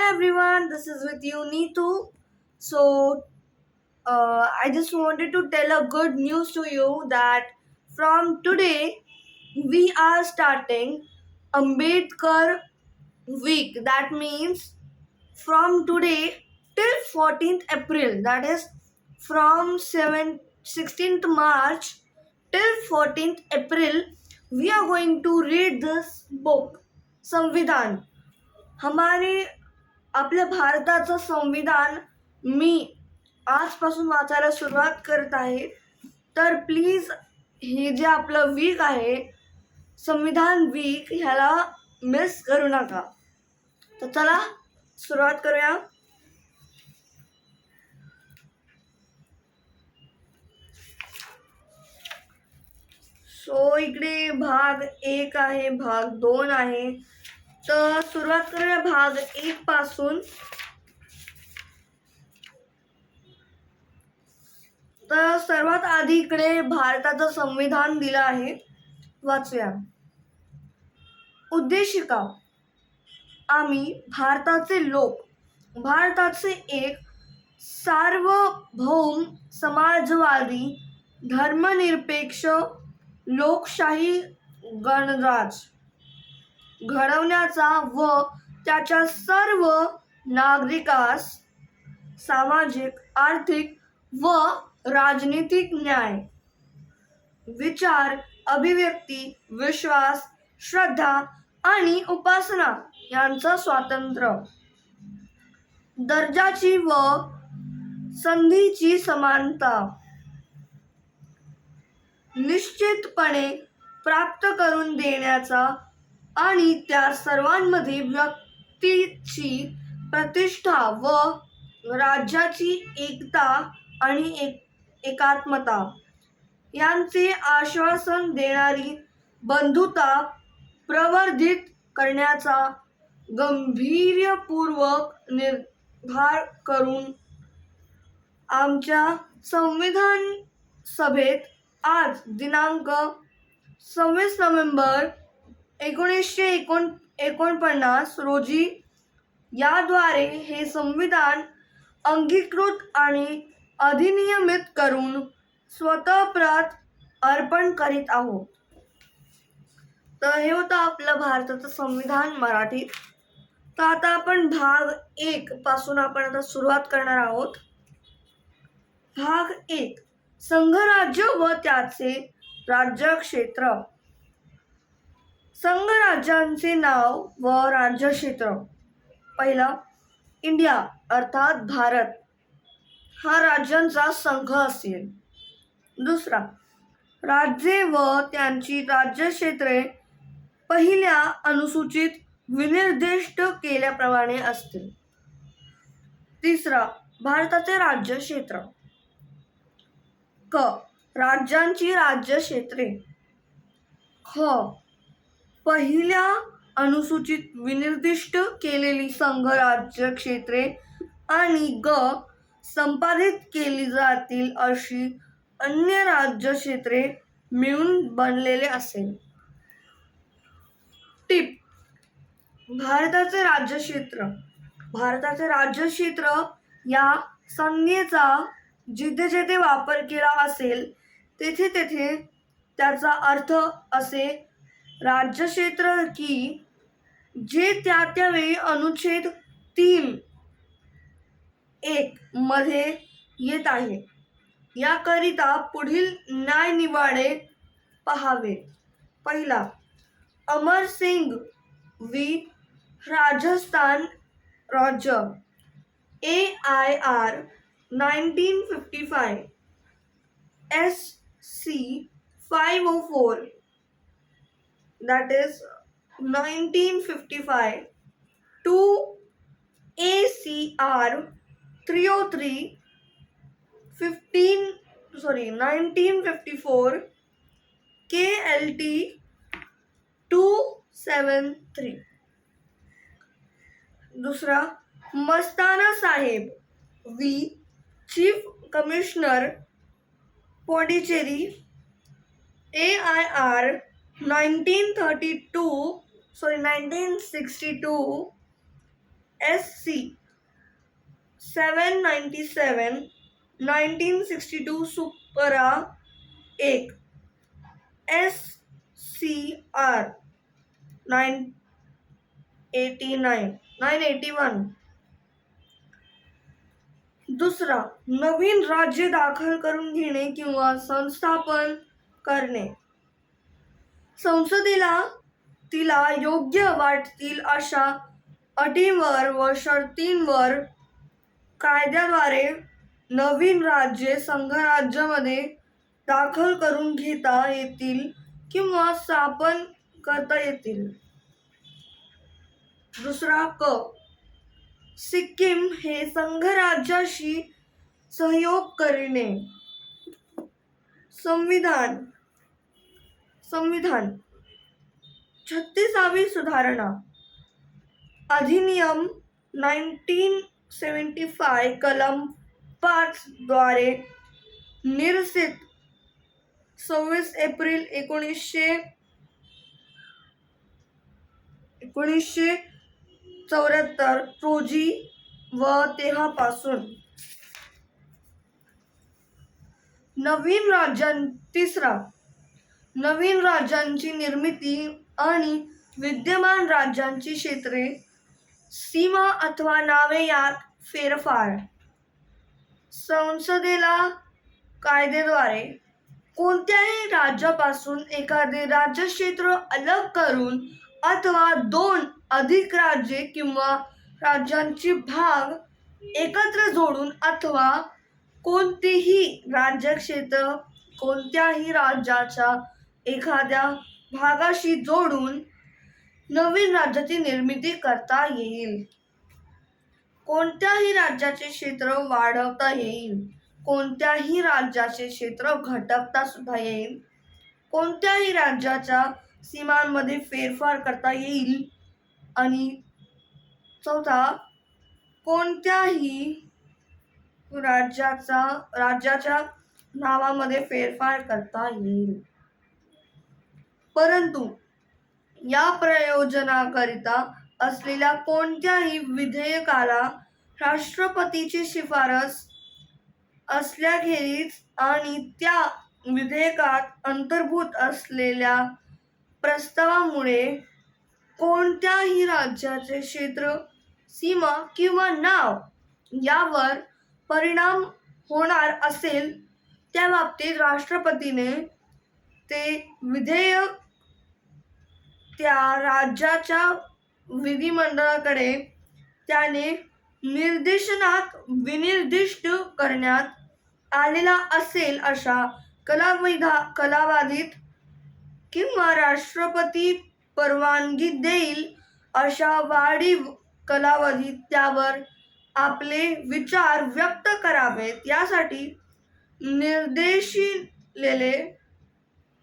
everyone, this is with you Neetu. I just wanted to tell a good news to you that from today we are starting Ambedkar week. That means from today till 14th April, that is from 16th March till 14th April, we are going to read this book, Samvidhan. हमारे आपल्या भारताचं संविधान मी आजपासून वाचायला सुरुवात करत आहे. तर प्लीज हे जे आपलं वीक आहे, संविधान वीक, ह्याला मिस करू नका. तर चला सुरुवात करूया. इकडे भाग 1 आहे, भाग 2 आहे. तर सुरुवात करूया भाग 1 पासून. तर सर्वात आधी इकडे भारताचं संविधान दिलं आहे, वाचूया. उद्देशिका. आम्ही भारताचे लोक, भारताचे एक सार्वभौम समाजवादी धर्मनिरपेक्ष लोकशाही गणराज घडवण्याचा व त्याच्या सर्व नागरिकास सामाजिक, आर्थिक व राजनीतिक न्याय, विचार, अभिव्यक्ती, विश्वास, श्रद्धा आणि उपासना यांचं स्वातंत्र्य, दर्जाची व संधीची समानता निश्चितपणे प्राप्त करून देण्याचा आणि त्या सर्वांमध्ये व्यक्तीची प्रतिष्ठा व राज्याची एकता आणि एकात्मता यांचे आश्वासन देणारी बंधुता प्रवर्धित करण्याचा गंभीर्यपूर्वक निर्धार करून आमच्या संविधान सभेत आज दिनांक 26 नोव्हेंबर 1949 रोजी याद्वारे हे संविधान अंगीकृत आणि अधिनियमित करून स्वतःप्रत अर्पण करीत आहोत. तर हे होतं आपलं भारताचं संविधान मराठीत. तर आता आपण भाग 1 पासून आपण आता सुरुवात करणार आहोत. भाग 1, संघराज्य व त्याचे राज्यक्षेत्र. संघराज्यांचे नाव व राज्यक्षेत्र. पहिला, इंडिया अर्थात भारत हा राज्यांचा संघ असेल. दुसरा, राज्ये व त्यांची राज्यक्षेत्रे पहिल्या अनुसूचित विनिर्दिष्ट केल्याप्रमाणे असतील. तिसरा, भारताचे राज्यक्षेत्र. क, राज्यांची राज्यक्षेत्रे. ख, पहिल्या अनुसूचित विनिर्दिष्ट केलेली संघ राज्यक्षेत्रे आणि ग, संपादित केली जातील अशी अन्य राज्यक्षेत्रे मिळून बनलेले असेल. टिप: भारताचे राज्यक्षेत्र. भारताचे राज्यक्षेत्र या संज्ञेचा जिथे जिथे वापर केला असेल तेथे तेथे त्याचा अर्थ असे राज्यक्षेत्र की जे त्यावेळी अनुच्छेद 3(1) मध्ये येत आहे. याकरिता पुढील न्यायनिवाडे पहावे. पहिला, अमरसिंग व्ही. राजस्थान राज्य, AIR 1955, SC 504, that is 1955 to ACR 303 1954 KLT 273. दूसरा, Mastana Saheb v. Chief commissioner Pondicherry, AIR 1962 SC 797 1962 supra 1 SCR 981. दुसरा, नवीन राज्य दाखल करून घेणे किंवा संस्थापन करणे. संसदेला तिला योग्य वाटतील अशा अटींवर व शर्तींवर कायद्याद्वारे नवीन राज्ये संघराज्यामध्ये दाखल करून घेता येतील किंवा स्थापन करता येतील. दुसरा क. सिक्कीम हे संघराज्याशी सहयोग करणे. संविधान 36वी सुधारणा अधिनियम 1975 कलम 5 द्वारे निरसित 26 एप्रिल 1974 रोजी व तेव्हापासून तिसरा, नवीन राज्यांची निर्मिती आणि विद्यमान राज्यांची क्षेत्रे, सीमा अथवा नावे यात फेरफार. संसदेला कायद्याद्वारे कोणत्याही राज्यापासून एखादे राज्यक्षेत्र अलग करून अथवा 2 अधिक राज्ये किंवा राज्यांचे भाग एकत्र जोडून अथवा कोणतेही राज्यक्षेत्र कोणत्याही राज्याच्या एखाद्या भागाशी जोडून नवीन राज्याची निर्मिती करता येईल. कोणत्याही राज्याचे क्षेत्र वाढवता येईल. कोणत्याही राज्याचे क्षेत्र घटवता सुद्धा येईल. कोणत्याही राज्याच्या सीमांमध्ये फेरफार करता येईल. आणि चौथा, कोणत्याही राज्याच्या नावामध्ये फेरफार करता येईल. परंतु या प्रयोजनाकरिता असलेल्या कोणत्याही विधेयकाला राष्ट्रपतीची शिफारस असल्याखेरीज आणि त्या विधेयकात अंतर्भूत असलेल्या प्रस्तावामुळे कोणत्याही राज्याचे क्षेत्र, सीमा किंवा नाव यावर परिणाम होणार असेल त्या बाबतीत राष्ट्रपतीने ते विधेयक त्या राज्याच्या विधिमंडळाकडे त्याने निर्देशनात विनिर्दिष्ट करण्यात आलेला असेल अशा कालावधीत किंवा राष्ट्रपती परवानगी देईल अशा वाढीव कालावधीत त्यावर आपले विचार व्यक्त करावेत. यासाठी निर्देशिलेले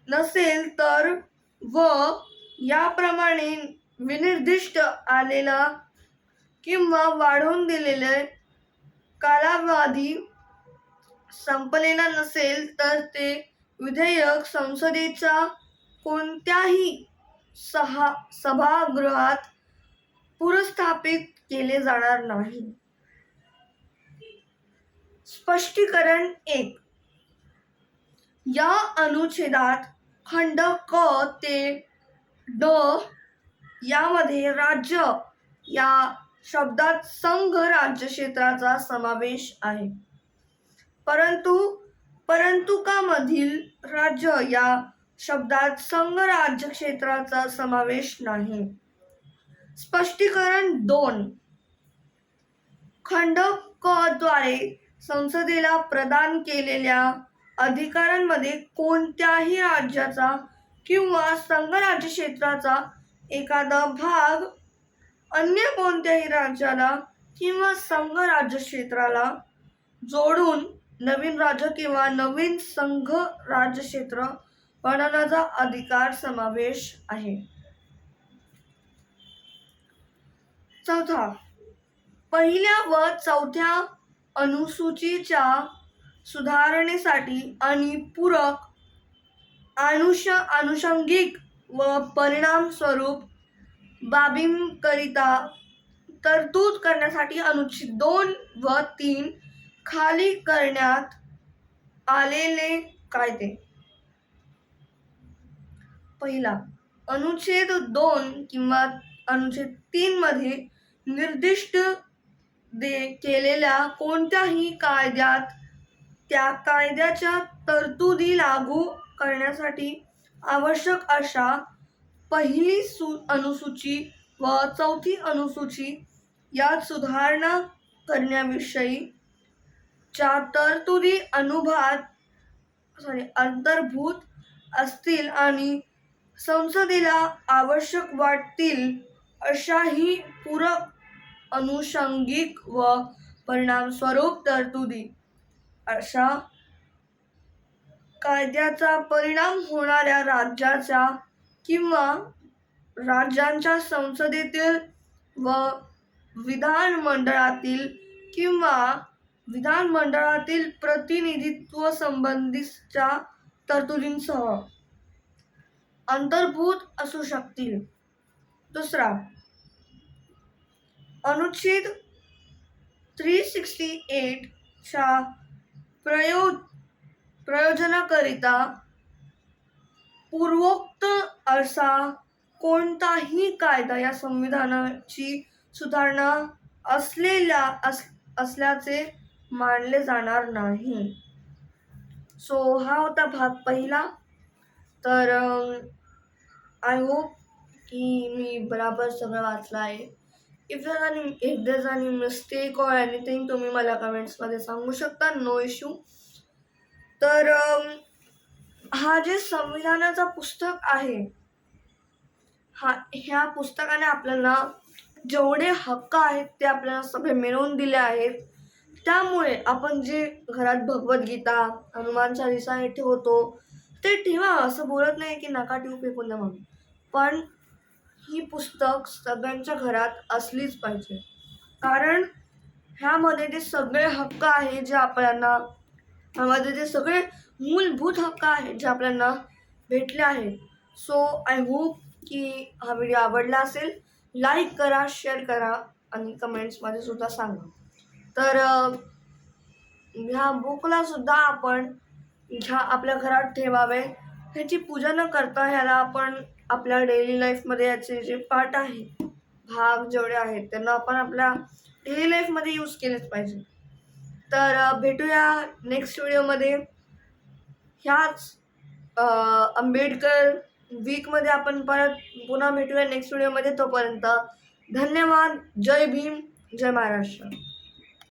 नसेल तर व याप्रमाणे विनिर्दिष्ट आलेला किंवा वाढवून दिलेला कालावधी संपलेला नसेल तर ते विधेयक संसदेच्या कोणत्याही सभागृहात पुनर्स्थापित केले जाणार नाही. स्पष्टीकरण 1. या अनुच्छेदात खंड क ते ड यामध्ये राज्य या शब्दात संघ राज्यक्षेत्राचा समावेश आहे. परंतु का मधील राज्य या शब्दात संघ राज्यक्षेत्राचा समावेश नाही. स्पष्टीकरण 2. खंड क द्वारे संसदेला प्रदान केलेल्या अधिकारांमध्ये कोणत्याही राज्याचा किंवा संघ राज्यक्षेत्राचा एखादा भाग अन्य कोणत्याही राज्याला किंवा संघ राज्यक्षेत्राला जोडून नवीन राज्य किंवा नवीन संघ राज्यक्षेत्र बनवण्याचा अधिकार समावेश आहे. चौथा, पहिल्या व चौथ्या अनुसूचीच्या सुधारणेसाठी आणि पूरक आनुषंगिक व परिणामस्वरूप बाबींकरिता तरतूद करण्यासाठी अनुच्छेद 2 व 3 खाली करण्यात आलेले कायदे. पहिला, अनुच्छेद 2 किंवा अनुच्छेद 3 मध्ये निर्दिष्ट केलेल्या कोणत्याही कायद्यात त्या कायद्याच्या तरतुदी लागू करण्यासाठी आवश्यक अशा पहिली अनुसूची व चौथी अनुसूची यात सुधारणा करण्याविषयी च्या तरतुदी अंतर्भूत असतील आणि संसदेला आवश्यक वाटतील अशाही पूरक अनुषंगिक व परिणामस्वरूप तरतुदी अशा कायद्याचा परिणाम होणाऱ्या राज्याच्या किंवा राज्यांच्या संसदेतील व विधानमंडळातील किंवा विधानमंडळातील प्रतिनिधित्व संबंधीच्या तरतुदींसह अंतर्भूत असू शकतील. दुसरा, अनुच्छेद 368 च्या प्रयोजनाकरिता पूर्वोक्त असा कोणताही कायदा या संविधानाची सुधारणा असल्याचे मानले जाणार नाही. सो हा होता भाग पहिला. तर आय होप की मी बराबर सगळं वाचलं आहे. If there's any mistake or anything तुम्ही मला कमेंट्समध्ये सांगू शकता. No issue. तर हा जे संविधानाचा पुस्तक आहे, ह्या पुस्तकाने आपल्याला जेवढे हक्क आहेत ते आपल्याला सगळे मिळवून दिले आहेत. त्यामुळे आपण जे घरात भगवद्गीता, हनुमान चालीसा हे ठेवतो ते ठेवा, असं बोलत नाही की नका ठेवू, फेकून द्या म्हणून. पण ही पुस्तक सगळ्यांच्या घरात असलीच पाहिजे, कारण ह्यामध्ये जे सगळे हक्क आहे जे आपल्याला, ह्यामध्ये जे सगळे मूलभूत हक्क आहेत जे आपल्याला भेटले आहेत. सो आय होप की हा व्हिडिओ आवडला असेल. लाईक करा, शेअर करा आणि कमेंट्समध्ये सुद्धा सांगा. तर ह्या बुकला सुद्धा आपण आपल्या घरात ठेवावे. ह्याची पूजा न करता ह्याला आपण आपल्या डेली लाईफमध्ये याचे जे पार्ट आहेत, भाग जेवढे आहेत त्यांना आपण आपल्या डेली लाईफमध्ये यूज केलेच पाहिजे. तर भेटूया नेक्स्ट व्हिडिओमध्ये. ह्याच आंबेडकर वीकमध्ये आपण परत पुन्हा भेटूया नेक्स्ट व्हिडिओमध्ये. तोपर्यंत धन्यवाद. जय भीम, जय महाराष्ट्र.